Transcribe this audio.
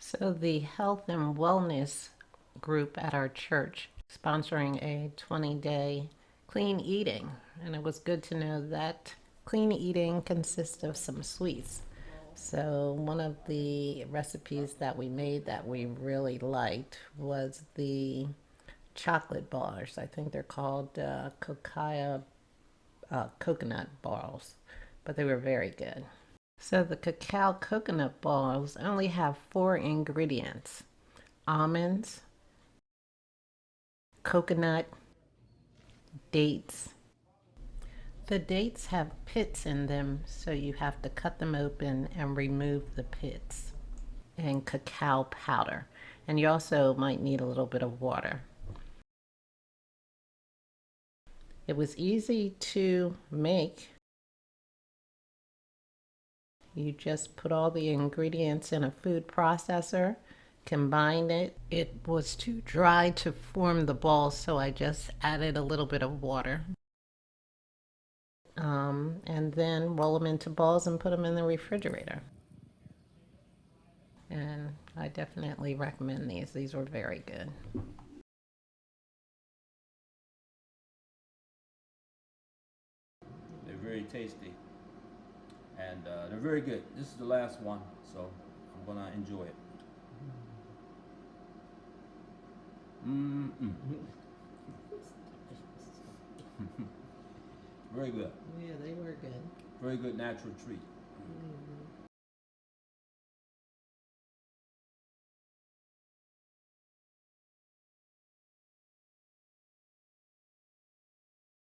So the health and wellness group at our church sponsoring a 20-day clean eating, and it was good to know that clean eating consists of some sweets. So one of the recipes that we made that we really liked was the chocolate bars. I think they're called cacao coconut balls, but they were very good. So the cacao coconut balls only have 4 ingredients: almonds, coconut, dates. The dates have pits in them, so you have to cut them open and remove the pits, and cacao powder. And you also might need a little bit of water. It was easy to make. You just put all the ingredients in a food processor, combine it. It was too dry to form the balls, so I just added a little bit of water. And then roll them into balls and put them in the refrigerator. And I definitely recommend these. These were very good. They're very tasty, and they're very good. This is the last one, so I'm gonna enjoy it. Mm-mm. Very good. Yeah, they were good. Very good natural treat.